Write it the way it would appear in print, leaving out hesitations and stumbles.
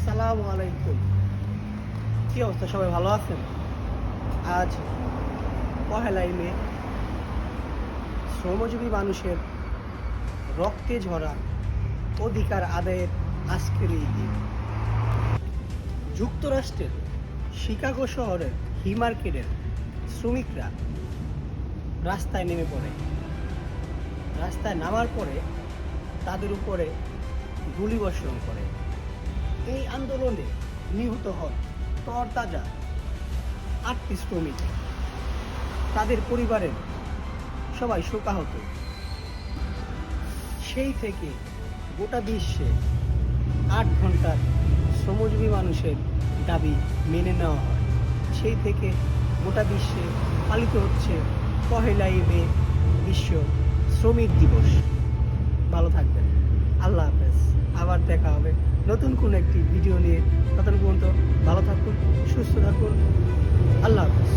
আসসালামু আলাইকুম। কি অবস্থা, সবাই ভালো আছেন? আজ পহেলাই মে, শ্রমজীবী মানুষের রক্তে ঝরা অধিকার আদায়ের আজকের এই দিন। যুক্তরাষ্ট্রের শিকাগো শহরের হিমার্কেটের শ্রমিকরা রাস্তায় নেমে পড়ে। রাস্তায় নামার পরে তাদের উপরে গুলিবর্ষণ করে। এই আন্দোলনে নিহত হন তরতাজা 8টি শ্রমিক। তাদের পরিবারের সবাই শোকাহত। সেই থেকে গোটা বিশ্বে 8 ঘন্টার শ্রমজীবী মানুষের দাবি মেনে নেওয়া হয়। সেই থেকে গোটা বিশ্বে পালিত হচ্ছে পহেলাই মে বিশ্ব শ্রমিক দিবস। ভালো থাকবেন। আল্লাহ হাফেজ। আবার দেখা হবে নতুন কোন একটি ভিডিও নিয়ে। ততক্ষণ পর্যন্ত ভালো থাকুন, সুস্থ থাকুন। আল্লাহ হাফেজ।